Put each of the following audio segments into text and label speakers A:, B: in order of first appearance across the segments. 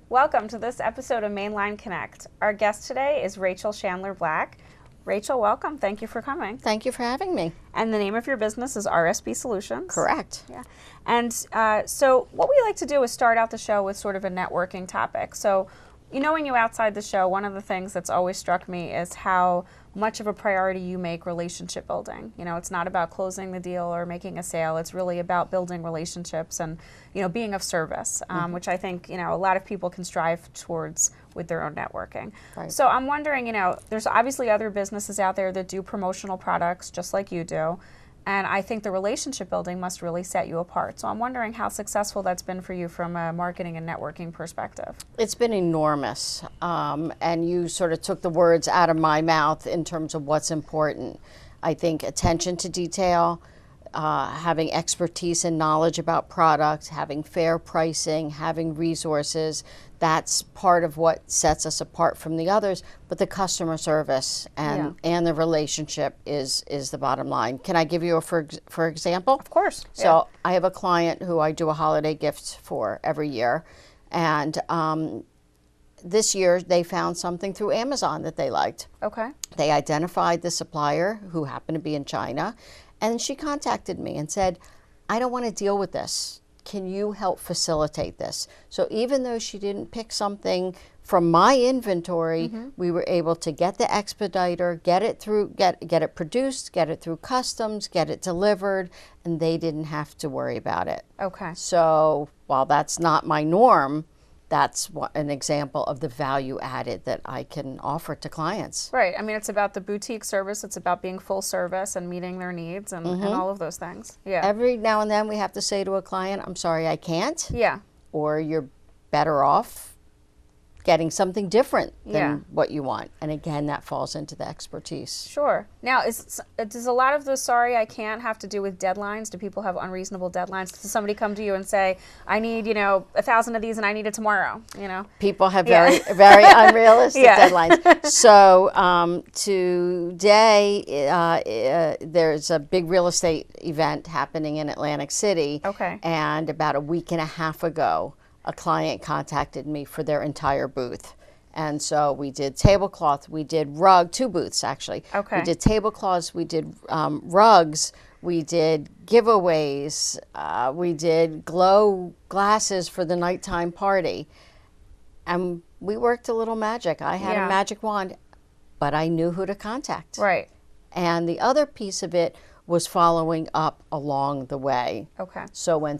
A: Welcome to this episode of Mainline Connect. Our guest today is Rachel Chandler-Black. Rachel, welcome. Thank you for coming.
B: Thank you for having me.
A: And the name of your business is RSB Solutions.
B: Correct.
A: Yeah. And so what we like to do is start out the show with sort of a networking topic. So, knowing you outside the show, one of the things that's always struck me is how much of a priority you make relationship building. It's not about closing the deal or making a sale. It's really about building relationships and, being of service, which I think, a lot of people can strive towards with their own networking.
B: Right.
A: So I'm wondering, there's obviously other businesses out there that do promotional products just like you do. And I think the relationship building must really set you apart. So I'm wondering how successful that's been for you from a marketing and networking perspective.
B: It's been enormous. And you sort of took the words out of my mouth in terms of what's important. I think attention to detail, having expertise and knowledge about products, having fair pricing, having resources, that's part of what sets us apart from the others. But the customer service and the relationship is the bottom line. Can I give you a for example?
A: Of course.
B: So I have a client who I do a holiday gift for every year. And this year they found something through Amazon that they liked.
A: Okay.
B: They identified the supplier who happened to be in China. And she contacted me and said, I don't want to deal with this. Can you help facilitate this? So even though she didn't pick something from my inventory, we were able to get the expediter, get it through, get it produced, get it through customs, get it delivered, and they didn't have to worry about it.
A: Okay.
B: So while that's not my norm, that's an example of the value added that I can offer to clients.
A: Right. I mean, it's about the boutique service. It's about being full service and meeting their needs and all of those things. Yeah.
B: Every now and then we have to say to a client, I'm sorry, I can't.
A: Yeah.
B: Or you're better off getting something different than what you want. And again, that falls into the expertise.
A: Sure. Now, does a lot of the sorry I can't have to do with deadlines? Do people have unreasonable deadlines? Does somebody come to you and say, I need, 1,000 of these and I need it tomorrow,
B: People have very unrealistic deadlines. So today, there's a big real estate event happening in Atlantic City.
A: Okay.
B: And about a week and a half ago, a client contacted me for their entire booth. And so we did tablecloth, we did two booths actually.
A: Okay.
B: We did tablecloths, we did rugs, we did giveaways, we did glow glasses for the nighttime party. And we worked a little magic. I had a magic wand, but I knew who to contact.
A: Right.
B: And the other piece of it was following up along the way.
A: Okay.
B: So when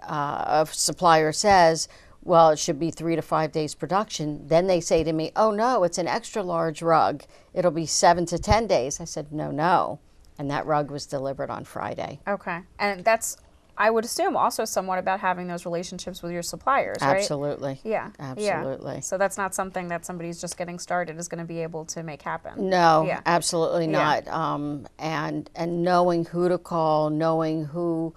B: a supplier says, well, it should be 3 to 5 days production, then they say to me, oh no, it's an extra large rug, it'll be 7 to 10 days. I said, no. And that rug was delivered on Friday.
A: Okay. And that's, I would assume, also somewhat about having those relationships with your suppliers, right?
B: Absolutely.
A: Yeah.
B: Absolutely.
A: Yeah. So that's not something that somebody's just getting started is going to be able to make happen.
B: No, absolutely not. And knowing who to call, knowing who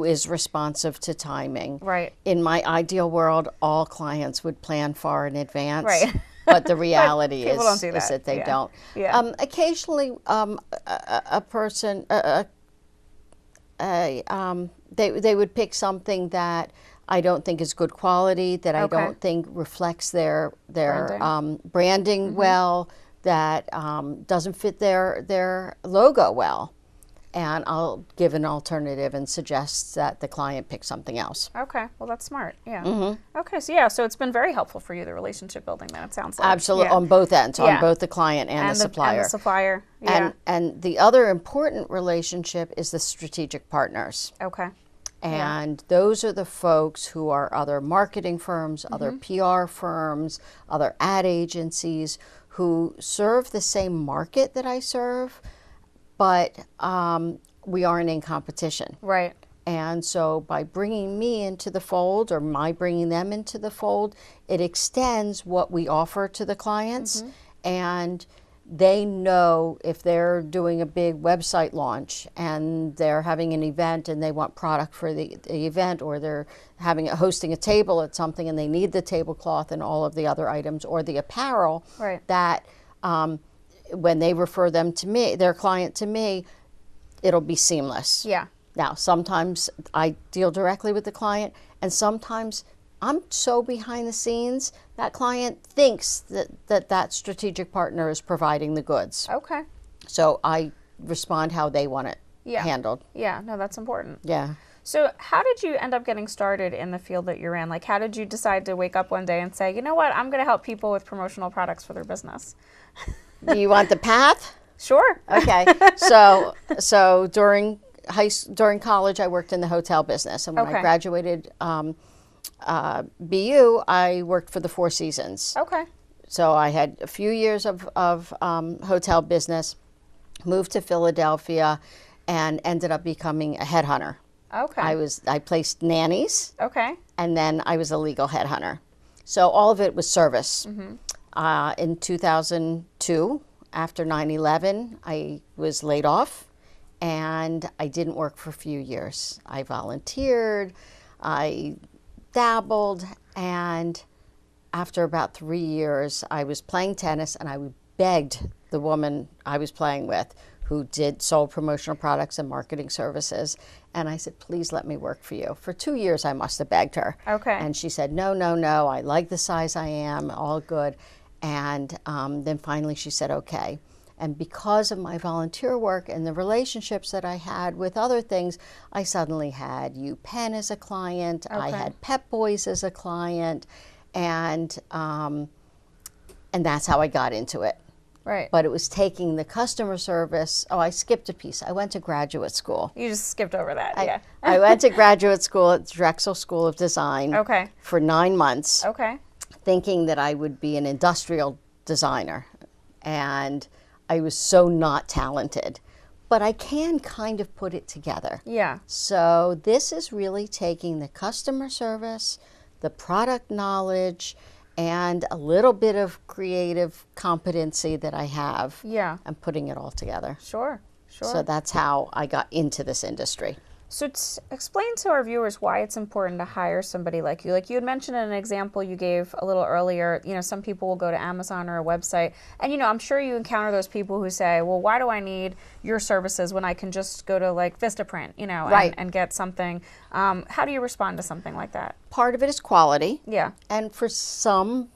B: is responsive to timing.
A: Right.
B: In my ideal world, all clients would plan far in advance.
A: Right.
B: But the reality
A: people don't do that.
B: is that they don't.
A: Yeah.
B: Occasionally, a person, they would pick something that I don't think is good quality, that I don't think reflects their branding well, that doesn't fit their logo well. And I'll give an alternative and suggest that the client pick something else.
A: Okay, well that's smart. Yeah. Okay, so it's been very helpful for you, the relationship building. Then it sounds like
B: absolutely on both ends, on both the client and the supplier.
A: And the supplier. Yeah.
B: And the other important relationship is the strategic partners.
A: Okay.
B: And those are the folks who are other marketing firms, other PR firms, other ad agencies who serve the same market that I serve, but we aren't in competition.
A: Right.
B: And so by bringing me into the fold, or my bringing them into the fold, it extends what we offer to the clients. And they know if they're doing a big website launch and they're having an event and they want product for the event, or they're hosting a table at something and they need the tablecloth and all of the other items or the apparel, that when they refer them to me, their client to me, it'll be seamless.
A: Yeah.
B: Now, sometimes I deal directly with the client, and sometimes I'm so behind the scenes, that client thinks that strategic partner is providing the goods.
A: Okay.
B: So I respond how they want it handled.
A: Yeah, no, that's important.
B: Yeah.
A: So how did you end up getting started in the field that you're in? Like, how did you decide to wake up one day and say, you know what, I'm going to help people with promotional products for their business?
B: Do you want the path?
A: Sure.
B: Okay. So during college, I worked in the hotel business. And when I graduated BU, I worked for the Four Seasons.
A: Okay.
B: So I had a few years of hotel business, moved to Philadelphia, and ended up becoming a headhunter.
A: Okay.
B: I placed nannies.
A: Okay.
B: And then I was a legal headhunter. So all of it was service. Mm-hmm. In 2002, after 9/11, I was laid off, and I didn't work for a few years. I volunteered, I dabbled, and after about 3 years, I was playing tennis, and I begged the woman I was playing with, who sold promotional products and marketing services. And I said, please let me work for you. For 2 years, I must have begged her.
A: Okay.
B: And she said, no, no, no, I like the size I am, all good. And then finally she said, okay. And because of my volunteer work and the relationships that I had with other things, I suddenly had UPenn as a client. I had Pep Boys as a client. And that's how I got into it.
A: Right.
B: But it was taking the customer service. Oh, I skipped a piece. I went to graduate school.
A: You just skipped over that, yeah.
B: I went to graduate school at Drexel School of Design for 9 months, thinking that I would be an industrial designer. And I was so not talented. But I can kind of put it together.
A: Yeah.
B: So this is really taking the customer service, the product knowledge, and a little bit of creative competency that I have, and putting it all together.
A: Sure, sure.
B: So that's how I got into this industry.
A: So explain to our viewers why it's important to hire somebody like you. Like you had mentioned in an example you gave a little earlier, you know, some people will go to Amazon or a website, and you know, I'm sure you encounter those people who say, well, why do I need your services when I can just go to like Vistaprint, you know, and get something. How do you respond to something like that?
B: Part of it is quality.
A: Yeah.
B: And for some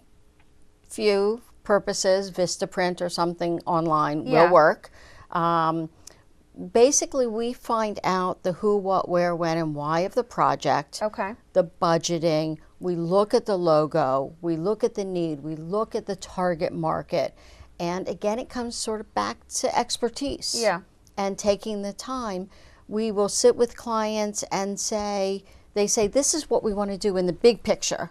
B: few purposes, Vistaprint or something online will work. Basically, we find out the who, what, where, when, and why of the project.
A: Okay.
B: The budgeting. We look at the logo. We look at the need. We look at the target market. And again, it comes sort of back to expertise.
A: Yeah.
B: And taking the time. We will sit with clients and they say, this is what we want to do in the big picture.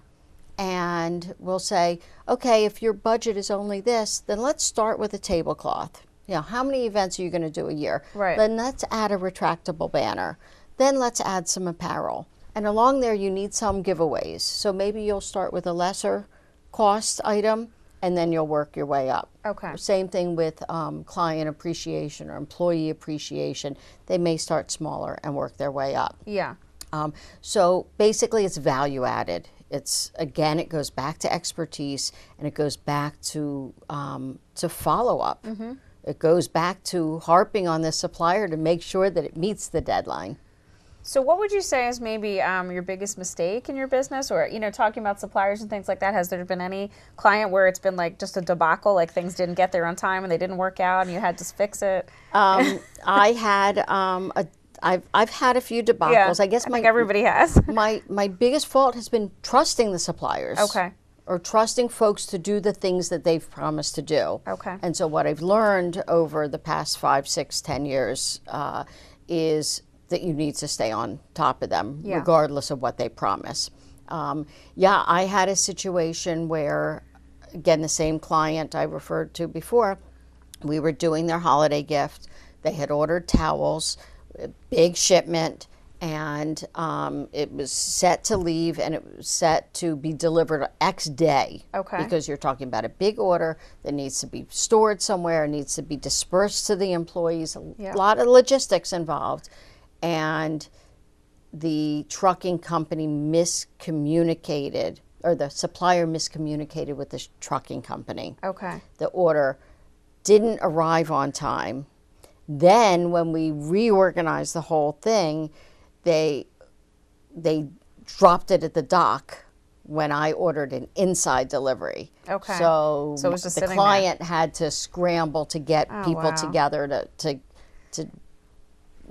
B: And we'll say, okay, if your budget is only this, then let's start with a tablecloth. You know, how many events are you going to do a year?
A: Right.
B: Then let's add a retractable banner. Then let's add some apparel. And along there, you need some giveaways. So maybe you'll start with a lesser cost item, and then you'll work your way up.
A: Okay.
B: Same thing with client appreciation or employee appreciation. They may start smaller and work their way up.
A: Yeah.
B: So basically, it's value added. It's, again, it goes back to expertise, and it goes back to follow up. Mm-hmm. It goes back to harping on the supplier to make sure that it meets the deadline.
A: So what would you say is maybe your biggest mistake in your business, or, you know, talking about suppliers and things like that? Has there been any client where it's been like just a debacle, like things didn't get there on time and they didn't work out and you had to fix it?
B: I had I've had a few debacles.
A: Yeah,
B: I guess
A: I think everybody has.
B: my biggest fault has been trusting the suppliers.
A: Okay.
B: Or trusting folks to do the things that they've promised to do.
A: Okay.
B: And so what I've learned over the past 5, 6, 10 years is that you need to stay on top of them, regardless of what they promise. I had a situation where, again, the same client I referred to before, we were doing their holiday gift. They had ordered towels, a big shipment, and it was set to leave, and it was set to be delivered X day.
A: Okay.
B: Because you're talking about a big order that needs to be stored somewhere, needs to be dispersed to the employees, a lot of logistics involved. And the trucking company miscommunicated, or the supplier miscommunicated with the trucking company.
A: Okay.
B: The order didn't arrive on time. Then when we reorganized the whole thing, they dropped it at the dock when I ordered an inside delivery.
A: Okay.
B: So,
A: So it was just
B: the
A: sitting
B: client had to scramble to get people
A: wow.
B: together to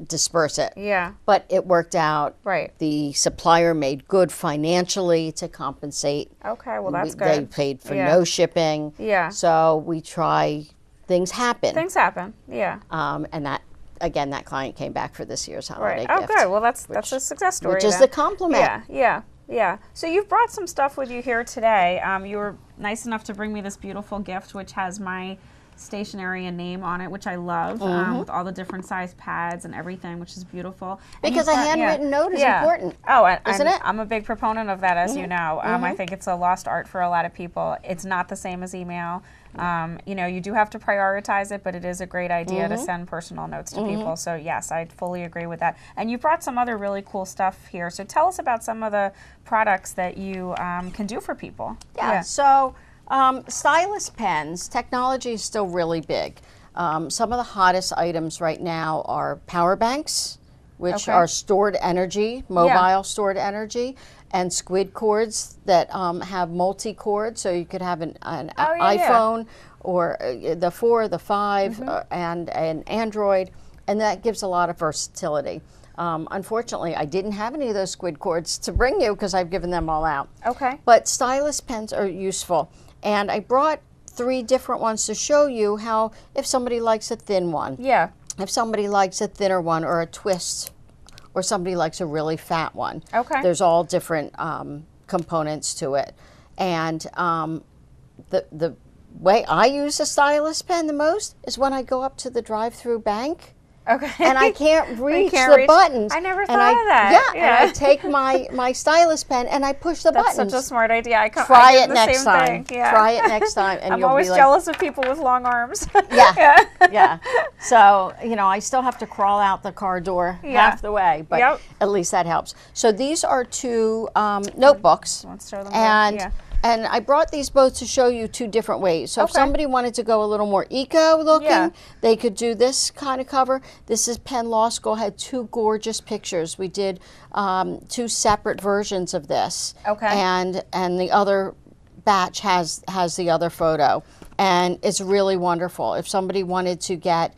B: disperse it.
A: Yeah.
B: But it worked out.
A: Right.
B: The supplier made good financially to compensate.
A: Okay, well that's
B: They
A: good.
B: paid for
A: Yeah.
B: no shipping.
A: Yeah.
B: So we try, things happen.
A: Things happen. Yeah.
B: And that, again, that client came back for this year's holiday
A: Right. Oh,
B: gift.
A: good. Well, that's a success story.
B: Which is
A: then.
B: the compliment.
A: Yeah. Yeah. Yeah. So you've brought some stuff with you here today. You were nice enough to bring me this beautiful gift, which has my stationery and name on it, which I love, with all the different size pads and everything, which is beautiful. And
B: Because a handwritten note is important.
A: Oh,
B: isn't it?
A: I'm a big proponent of that, as you know. I think it's a lost art for a lot of people. It's not the same as email. You know, you do have to prioritize it, but it is a great idea to send personal notes to people. So yes, I fully agree with that. And you brought some other really cool stuff here. So tell us about some of the products that you can do for people.
B: Yeah. So stylus pens, technology is still really big. Some of the hottest items right now are power banks, which are stored energy, mobile stored energy, and squid cords that have multi-cord, so you could have an iPhone or the 4, the 5, and an Android, and that gives a lot of versatility. Unfortunately, I didn't have any of those squid cords to bring you because I've given them all out.
A: Okay.
B: But stylus pens are useful. And I brought 3 different ones to show you how, if somebody likes a thin one,
A: Yeah.
B: if somebody likes a thinner one or a twist, or somebody likes a really fat one.
A: Okay.
B: There's all different components to it. And the way I use a stylus pen the most is when I go up to the drive-through bank.
A: Okay.
B: And I can't reach
A: can't
B: the
A: reach-
B: buttons.
A: I never
B: And
A: thought of that.
B: Yeah, and I take my stylus pen and I push the
A: That's
B: buttons.
A: such a smart idea. I
B: Try
A: do
B: it
A: the
B: next
A: same
B: time.
A: thing. Yeah.
B: Try it next time, and
A: I'm
B: you'll
A: always
B: be like,
A: jealous of people with long arms.
B: yeah, yeah. So, you know, I still have to crawl out the car door half the way, but at least that helps. So these are 2 notebooks,
A: Let's show them.
B: and I brought these both to show you 2 different ways. So if somebody wanted to go a little more eco-looking, they could do this kind of cover. This is Penn Law School, had 2 gorgeous pictures. We did 2 separate versions of this.
A: Okay.
B: And the other batch has the other photo, and it's really wonderful. If somebody wanted to get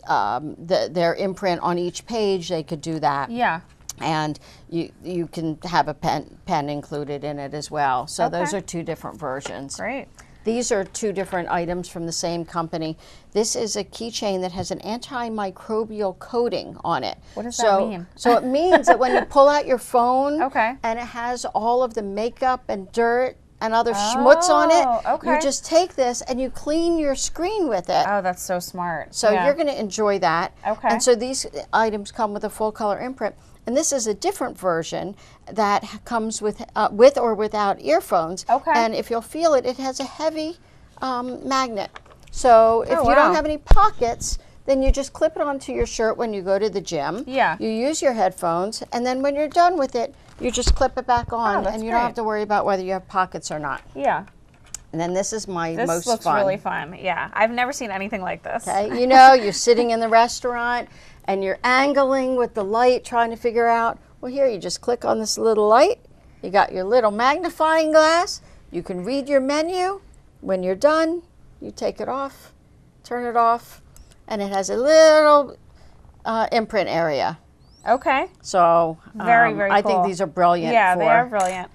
B: their imprint on each page, they could do that.
A: Yeah.
B: And you can have a pen included in it as well. So those are 2 different versions.
A: Great.
B: These are 2 different items from the same company. This is a keychain that has an antimicrobial coating on it.
A: What does that mean?
B: So it means that when you pull out your phone
A: Okay.
B: and it has all of the makeup and dirt and other schmutz on it, you just take this and you clean your screen with it.
A: Oh, that's so smart.
B: So you're going to enjoy that.
A: Okay.
B: And so these items come with a full color imprint. And this is a different version that comes with or without earphones.
A: Okay.
B: And if you'll feel it, it has a heavy magnet. So if you
A: wow.
B: don't have any pockets, then you just clip it onto your shirt when you go to the gym.
A: Yeah.
B: You use your headphones, and then when you're done with it, you just clip it back on,
A: that's
B: and you don't
A: great.
B: have to worry about whether you have pockets or not.
A: Yeah.
B: And then this is my
A: This
B: most
A: looks
B: fun.
A: really fun. Yeah. I've never seen anything like this.
B: Okay, you know, you're sitting in the restaurant and you're angling with the light, trying to figure out, well, here you just click on this little light. You got your little magnifying glass. You can read your menu. When you're done, you take it off, turn it off, and it has a little imprint area.
A: Okay.
B: So
A: Very, very
B: I
A: cool.
B: think these are brilliant.
A: Yeah, they are brilliant.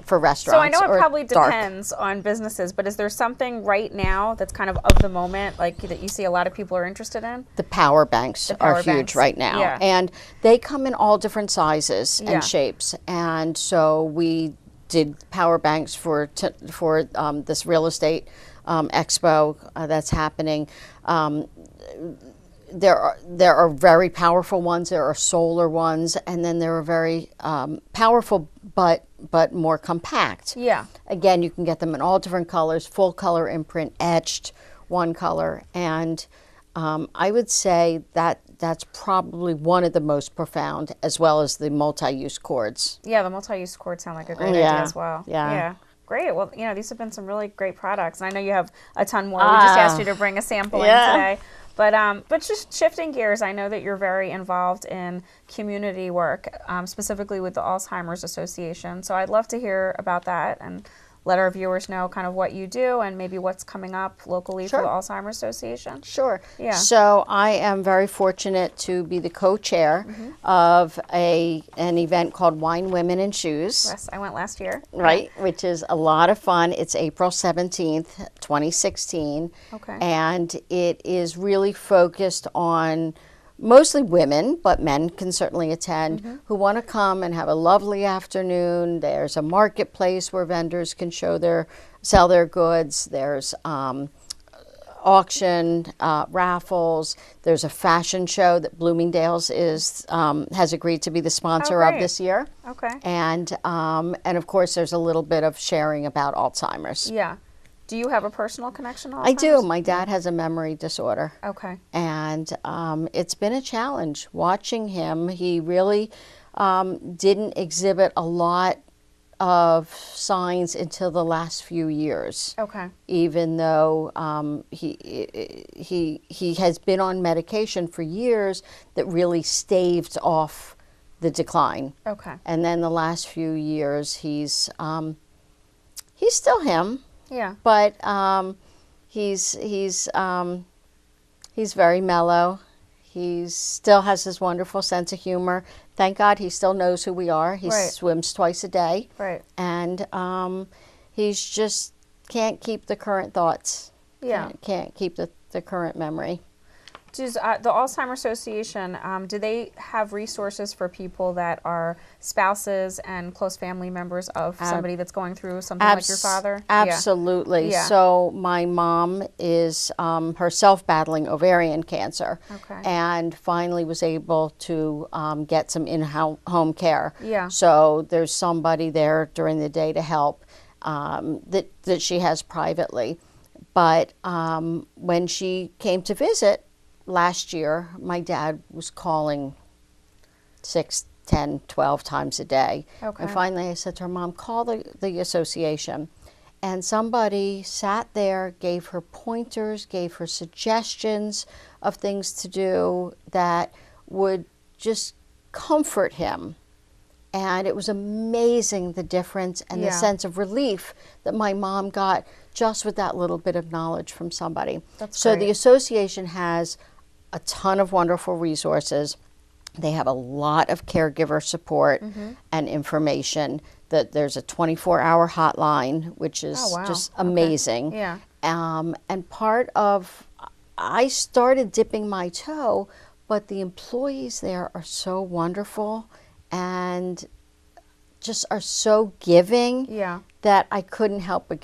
B: For restaurants.
A: So I know it
B: or
A: probably
B: dark.
A: depends on businesses, but is there something right now that's kind of the moment, like that you see a lot of people are interested in?
B: The power banks
A: power
B: are huge
A: banks.
B: right now.
A: Yeah.
B: And they come in all different sizes
A: Yeah.
B: and shapes. And so we did power banks for this real estate expo that's happening. There are very powerful ones. There are solar ones, and then there are very powerful but more compact.
A: Yeah.
B: Again, you can get them in all different colors, full color imprint, etched, one color, and I would say that that's probably one of the most profound, as well as the multi-use cords.
A: Yeah, the multi-use cords sound like a great idea as well.
B: Yeah.
A: Great. Well, you know, these have been some really great products. And I know you have a ton more. We just asked you to bring a sample in today. But just shifting gears, I know that you're very involved in community work, specifically with the Alzheimer's Association. So I'd love to hear about that and let our viewers know kind of what you do and maybe what's coming up locally for the Alzheimer's Association.
B: Sure.
A: Yeah.
B: So I am very fortunate to be the co-chair of an event called Wine, Women, and Shoes.
A: Yes, I went last year.
B: Right, which is a lot of fun. It's April 17th, 2016.
A: Okay.
B: And it is really focused on mostly women, but men can certainly attend, who want to come and have a lovely afternoon. There's a marketplace where vendors can sell their goods. There's auction, raffles. There's a fashion show that Bloomingdale's has agreed to be the sponsor of this year.
A: Okay.
B: And of course, there's a little bit of sharing about Alzheimer's.
A: Yeah. Do you have a personal connection to Alzheimer's?
B: I do. My dad has a memory disorder.
A: Okay.
B: And it's been a challenge watching him. He really didn't exhibit a lot of signs until the last few years.
A: Okay.
B: Even though he has been on medication for years that really staved off the decline.
A: Okay.
B: And then the last few years, he's still him.
A: Yeah.
B: But he's very mellow. He still has his wonderful sense of humor. Thank God he still knows who we are. He swims twice a day.
A: Right.
B: And he's just can't keep the current thoughts.
A: Yeah.
B: Can't keep the current memory.
A: Does the Alzheimer's Association, do they have resources for people that are spouses and close family members of somebody that's going through something like your father?
B: Absolutely.
A: Yeah.
B: So my mom is herself battling ovarian cancer, and finally was able to get some in-home care.
A: Yeah.
B: So there's somebody there during the day to help that she has privately. But when she came to visit, last year, my dad was calling 6, 10, 12 times a day.
A: Okay.
B: And finally I said to her, Mom, call the association. And somebody sat there, gave her pointers, gave her suggestions of things to do that would just comfort him. And it was amazing, the difference and the sense of relief that my mom got just with that little bit of knowledge from somebody. So the association has a ton of wonderful resources. They have a lot of caregiver support and information. That there's a 24-hour hotline, which is just amazing.
A: Okay. Yeah.
B: And part of, I started dipping my toe, but the employees there are so wonderful and just are so giving that I couldn't help but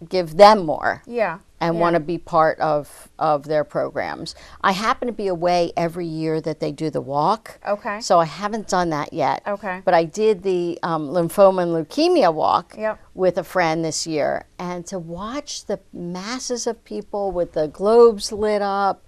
B: give them more.
A: Yeah.
B: And want to be part of their programs. I happen to be away every year that they do the walk.
A: Okay.
B: So I haven't done that yet.
A: Okay.
B: But I did the lymphoma and leukemia walk
A: Yep.
B: with a friend this year. And to watch the masses of people with the globes lit up,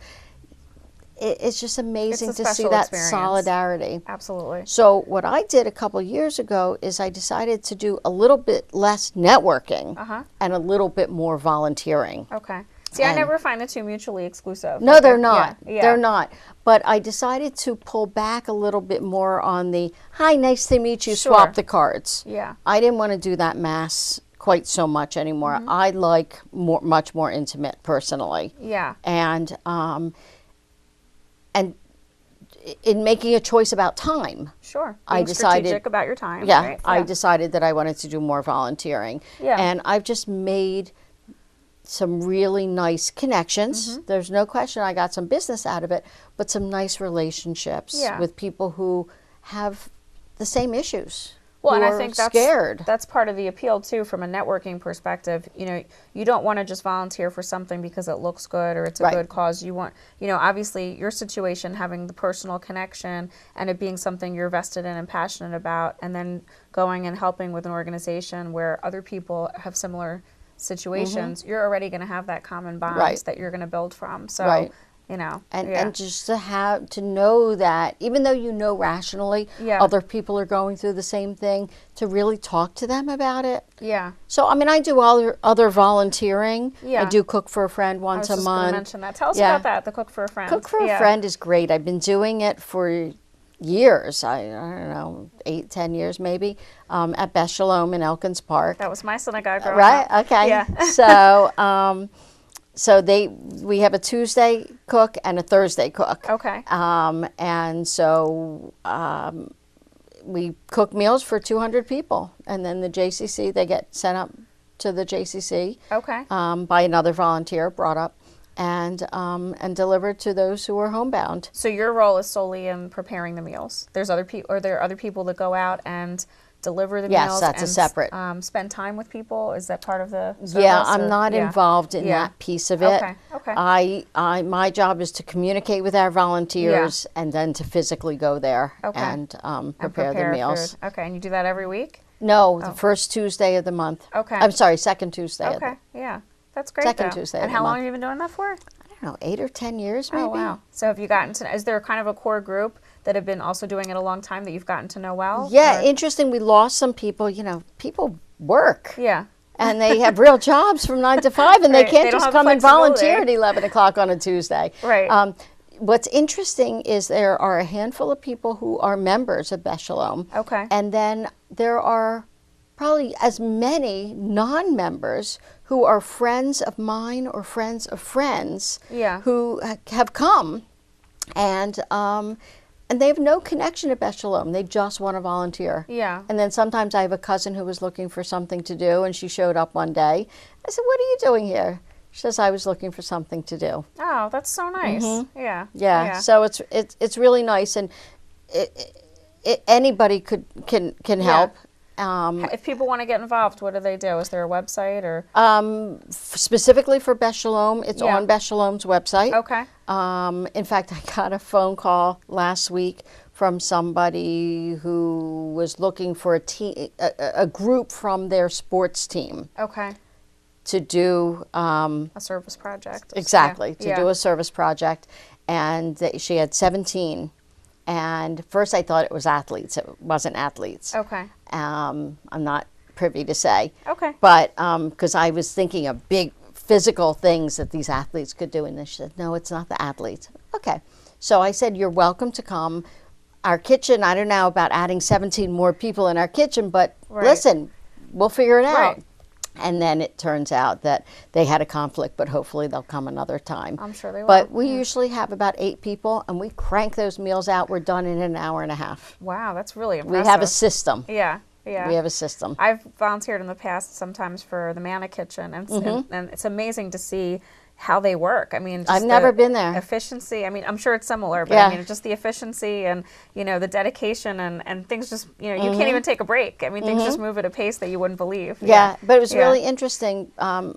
B: it's just amazing to see that solidarity.
A: Absolutely.
B: So what I did a couple years ago is I decided to do a little bit less networking and a little bit more volunteering.
A: Okay. See, I never find the two mutually exclusive.
B: No, they're not.
A: Yeah.
B: They're not. But I decided to pull back a little bit more on the, hi, nice to meet you, swap the cards.
A: Yeah.
B: I didn't want to do that mass quite so much anymore. I like much more intimate personally.
A: Yeah.
B: And in making a choice about time.
A: Sure.
B: I decided
A: strategic about your time.
B: Yeah,
A: right?
B: I decided that I wanted to do more volunteering.
A: Yeah.
B: And I've just made some really nice connections. There's no question I got some business out of it, but some nice relationships with people who have the same issues.
A: Well, and I think
B: scared.
A: That's part of the appeal too, from a networking perspective. You know, you don't want to just volunteer for something because it looks good or it's a good cause. You want, obviously your situation, having the personal connection and it being something you're vested in and passionate about, and then going and helping with an organization where other people have similar situations, you're already going to have that common bond that you're going to build from. So
B: And just to know that, even though you know rationally other people are going through the same thing, to really talk to them about it.
A: Yeah.
B: So, I mean, I do other volunteering.
A: Yeah.
B: I do Cook for a Friend once a month.
A: I was just going to mention that. Tell us about that, the Cook for a Friend.
B: Cook for a Friend is great. I've been doing it for years. I don't know, 8, 10 years maybe, at Beth Shalom in Elkins Park.
A: That was my synagogue growing up.
B: Right? Okay.
A: Yeah.
B: So we have a Tuesday cook and a Thursday cook.
A: Okay.
B: And so we cook meals for 200 people, and then the JCC, they get sent up to the JCC.
A: Okay.
B: By another volunteer, brought up, and delivered to those who are homebound.
A: So your role is solely in preparing the meals. There's other people, or there are other people that go out and deliver the meals?
B: Yes, that's a separate.
A: Spend time with people? Is that part of the service?
B: Yeah, I'm not involved in that piece of it.
A: Okay, okay.
B: My job is to communicate with our volunteers and then to physically go there and prepare the meals.
A: Food. Okay, and you do that every week?
B: No, the first Tuesday of the month.
A: Okay.
B: I'm sorry, second Tuesday.
A: Okay, yeah. That's great.
B: Second Tuesday.
A: And how long have you been doing that for?
B: I don't know, 8 or 10 years maybe.
A: Oh, wow. So have you gotten to, is there kind of a core group that have been also doing it a long time that you've gotten to know well?
B: Yeah, interesting. We lost some people. People work.
A: Yeah.
B: And they have real jobs from 9 to 5, and they can't just come and volunteer at 11 o'clock on a Tuesday.
A: Right.
B: What's interesting is there are a handful of people who are members of Beth Shalom.
A: Okay.
B: And then there are probably as many non-members who are friends of mine or friends of friends who have come, and they have no connection to Beth Shalom. They just want to volunteer.
A: Yeah.
B: And then sometimes I have a cousin who was looking for something to do, and she showed up one day. I said, "What are you doing here?" She says, "I was looking for something to do."
A: Oh, that's so nice.
B: Mm-hmm. Yeah. So it's really nice, and anybody can help.
A: If people want to get involved, what do they do? Is there a website or?
B: Specifically for Beth Shalom, it's on Beth Shalom's website.
A: Okay.
B: In fact, I got a phone call last week from somebody who was looking for a group from their sports team.
A: Okay.
B: To do
A: a service project.
B: Exactly, to do a service project, and she had 17. And first I thought it was athletes. It wasn't athletes.
A: Okay.
B: I'm not privy to say.
A: Okay.
B: But because I was thinking of big physical things that these athletes could do, and she said, "No, it's not the athletes." Okay. So I said, "You're welcome to come. Our kitchen, I don't know about adding 17 more people in our kitchen, but listen, we'll figure it out."
A: Right.
B: And then it turns out that they had a conflict, but hopefully they'll come another time.
A: I'm sure they will.
B: But we usually have about 8 people, and we crank those meals out. We're done in an hour and a half.
A: Wow, that's really impressive.
B: We have a system.
A: Yeah, yeah.
B: We have a system.
A: I've volunteered in the past sometimes for the Manna Kitchen, and it's amazing to see how they work. I mean, just
B: I've never been there.
A: Efficiency. I mean, I'm sure it's similar, but I mean, just the efficiency and, the dedication and things just, you can't even take a break. I mean, things just move at a pace that you wouldn't believe.
B: Yeah, but it was really interesting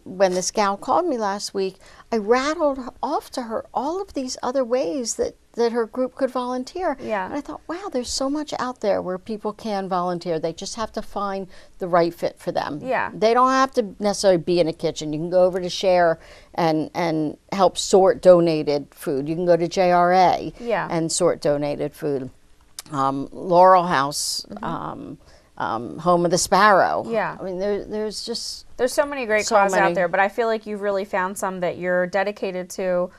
B: when this gal called me last week. I rattled off to her all of these other ways that her group could volunteer.
A: Yeah.
B: And I thought, wow, there's so much out there where people can volunteer. They just have to find the right fit for them.
A: Yeah.
B: They don't have to necessarily be in a kitchen. You can go over to Share and help sort donated food. You can go to JRA and sort donated food. Laurel House, Home of the Sparrow.
A: Yeah.
B: I mean, there's
A: so many great causes out there, but I feel like you've really found some that you're dedicated to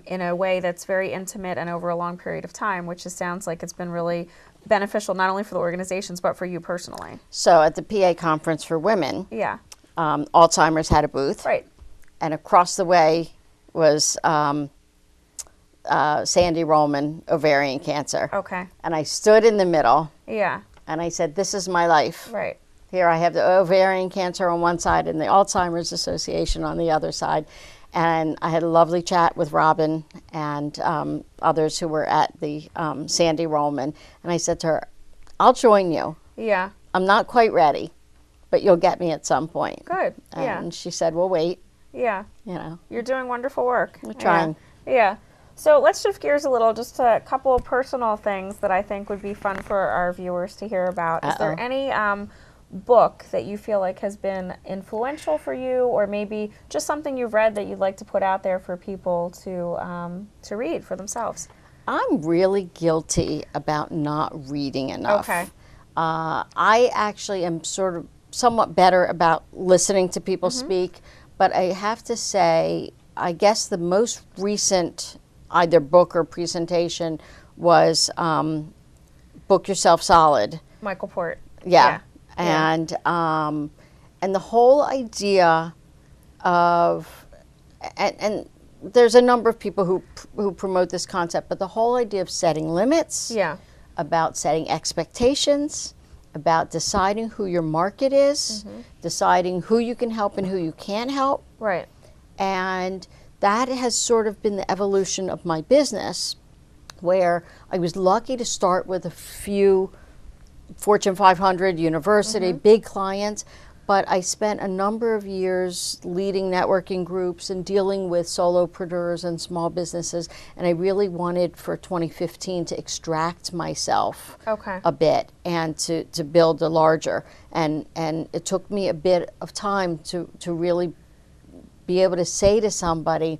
A: in a way that's very intimate and over a long period of time, which sounds like it's been really beneficial not only for the organizations but for you personally.
B: So at the PA Conference for Women, Alzheimer's had a booth.
A: Right.
B: And across the way was Sandy Rollman, ovarian cancer.
A: Okay.
B: And I stood in the middle.
A: Yeah.
B: And I said, "This is my life."
A: Right.
B: Here I have the ovarian cancer on one side and the Alzheimer's Association on the other side. And I had a lovely chat with Robin and others who were at the Sandy Rollman. And I said to her, "I'll join you.
A: Yeah.
B: I'm not quite ready, but you'll get me at some point."
A: Good.
B: And she said, "We'll wait."
A: Yeah. You're doing wonderful work.
B: We're trying.
A: Yeah. So let's shift gears a little, just a couple of personal things that I think would be fun for our viewers to hear about. Is there any book that you feel like has been influential for you, or maybe just something you've read that you'd like to put out there for people to read for themselves?
B: I'm really guilty about not reading enough.
A: Okay.
B: I actually am sort of somewhat better about listening to people speak, but I have to say, I guess the most recent either book or presentation was Book Yourself Solid.
A: Michael Port.
B: Yeah.
A: Yeah.
B: And the whole idea of, and there's a number of people who promote this concept, but the whole idea of setting limits,
A: Yeah.
B: about setting expectations, about deciding who your market is, deciding who you can help and who you can't help.
A: Right.
B: And that has sort of been the evolution of my business, where I was lucky to start with a few Fortune 500 university, big clients, but I spent a number of years leading networking groups and dealing with solopreneurs and small businesses, and I really wanted for 2015 to extract myself a bit and to build a larger. And it took me a bit of time to really be able to say to somebody,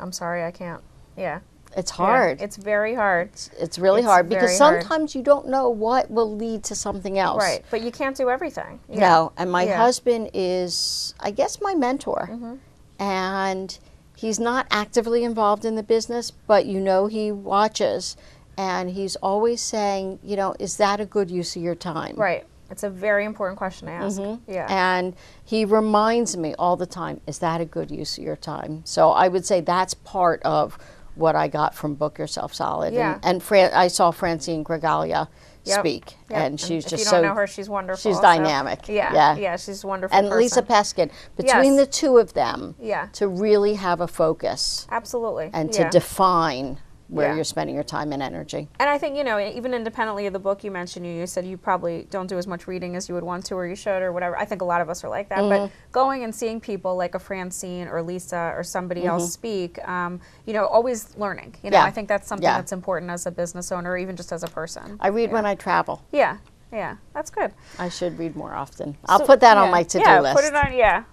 A: I'm sorry, I can't. Yeah.
B: it's hard.
A: Yeah, it's very hard.
B: It's really hard because
A: very hard.
B: sometimes you don't know what will lead to something else.
A: Right, but you can't do everything. Yeah.
B: No, and my
A: Yeah.
B: husband is, I guess, my mentor. And he's not actively involved in the business, but he watches. And he's always saying, is that a good use of your time?
A: Right. It's a very important question to ask. Yeah.
B: And he reminds me all the time, is that a good use of your time? So I would say that's part of what I got from Book Yourself Solid.
A: Yeah.
B: And I saw Francine Gregalia speak,
A: Yep.
B: and she's
A: if
B: just
A: you
B: so
A: don't know her, she's wonderful.
B: she's
A: so-
B: dynamic.
A: Yeah. Yeah, she's a wonderful
B: And
A: person.
B: Lisa Peskin, between
A: Yes.
B: the two of them,
A: Yeah.
B: to really have a focus
A: Absolutely.
B: and
A: Yeah.
B: to define where
A: Yeah.
B: you're spending your time and energy.
A: And I think, even independently of the book you mentioned, you said you probably don't do as much reading as you would want to or you should or whatever. I think a lot of us are like that. But going and seeing people like a Francine or Lisa or somebody else speak, always learning.
B: Yeah.
A: I think that's something
B: Yeah.
A: that's important as a business owner or even just as a person.
B: I read when I travel.
A: Yeah. Yeah. That's good.
B: I should read more often. I'll put that on my to-do list.
A: Put it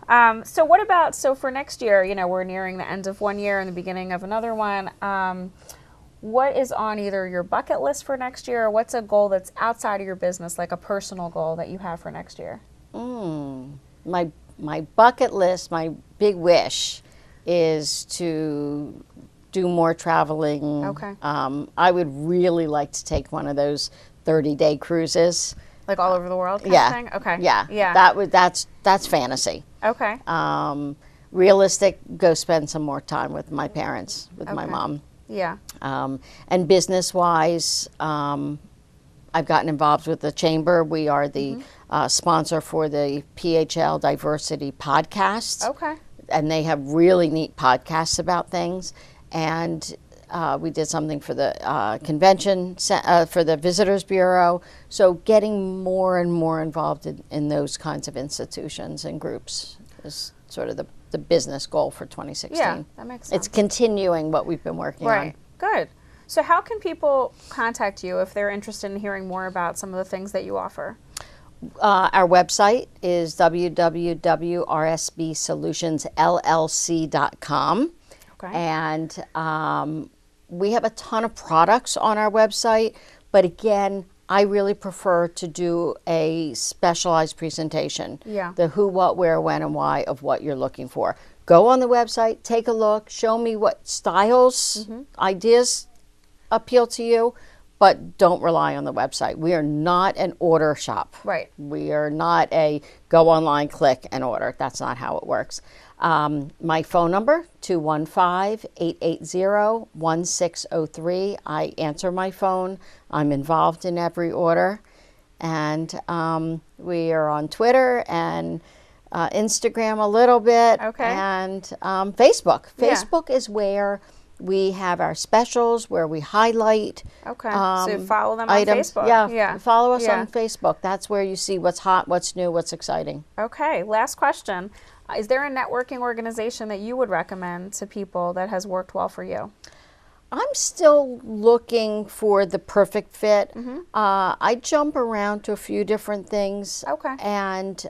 A: on, so for next year, we're nearing the end of one year and the beginning of another one. What is on either your bucket list for next year, or what's a goal that's outside of your business, like a personal goal that you have for next year?
B: My bucket list, my big wish is to do more traveling.
A: Okay.
B: I would really like to take one of those 30-day cruises.
A: Like all over the world kind
B: Yeah.
A: of thing? Okay.
B: Yeah.
A: Yeah.
B: That's fantasy.
A: Okay.
B: Realistic, go spend some more time with my parents, with my
A: Okay.
B: mom.
A: Yeah.
B: And business-wise, I've gotten involved with the chamber. We are the sponsor for the PHL Diversity podcast.
A: Okay.
B: And they have really neat podcasts about things. And we did something for the convention, for the Visitors Bureau. So getting more and more involved in those kinds of institutions and groups is sort of the business goal for 2016.
A: Yeah, that makes sense.
B: It's continuing what we've been working on.
A: Right. Good. So how can people contact you if they're interested in hearing more about some of the things that you offer?
B: Our website is www.rsbsolutionsllc.com.
A: Okay.
B: And we have a ton of products on our website, but again, I really prefer to do a specialized presentation.
A: Yeah.
B: The who, what, where, when, and why of what you're looking for. Go on the website, take a look, show me what styles, ideas appeal to you, but don't rely on the website. We are not an order shop.
A: Right.
B: We are not a go online, click, and order. That's not how it works. My phone number, 215-880-1603. I answer my phone. I'm involved in every order. And we are on Twitter and Instagram a little bit.
A: Okay.
B: And Facebook.
A: Yeah.
B: Facebook is where we have our specials, where we highlight
A: Okay. So you follow them on
B: items.
A: Facebook.
B: Yeah, follow us
A: Yeah.
B: on Facebook. That's where you see what's hot, what's new, what's exciting.
A: Okay. Last question. Is there a networking organization that you would recommend to people that has worked well for you?
B: I'm still looking for the perfect fit. I jump around to a few different things.
A: Okay.
B: And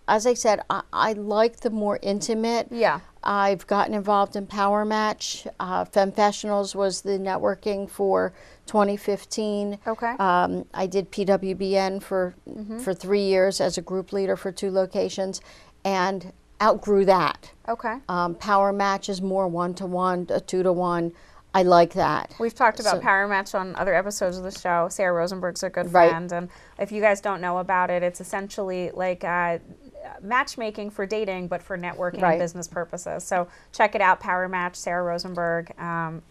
B: as I said, I like the more intimate.
A: Yeah.
B: I've gotten involved in Power Match. Femfessionals was the networking for 2015.
A: Okay.
B: I did PWBN for 3 years as a group leader for 2 locations, and outgrew that.
A: Okay.
B: Power Match is more 1-to-1, a 2-to-1. I like that.
A: We've talked about Power Match on other episodes of the show. Sarah Rosenberg's a good friend, and if you guys don't know about it, it's essentially like matchmaking for dating, but for networking and business purposes. So check it out, Power Match, Sarah Rosenberg.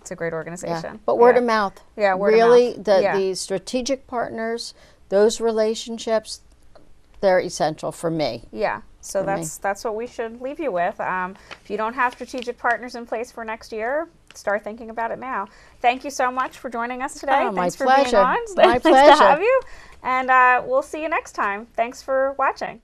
A: It's a great organization.
B: Yeah. But word of mouth.
A: Yeah, word
B: really,
A: of mouth.
B: The strategic partners, those relationships, they're essential for me.
A: Yeah. So that's what we should leave you with. If you don't have strategic partners in place for next year, start thinking about it now. Thank you so much for joining us today.
B: Oh,
A: Thanks
B: my
A: for
B: pleasure.
A: being on.
B: My
A: Nice
B: pleasure.
A: to have you. And we'll see you next time. Thanks for watching.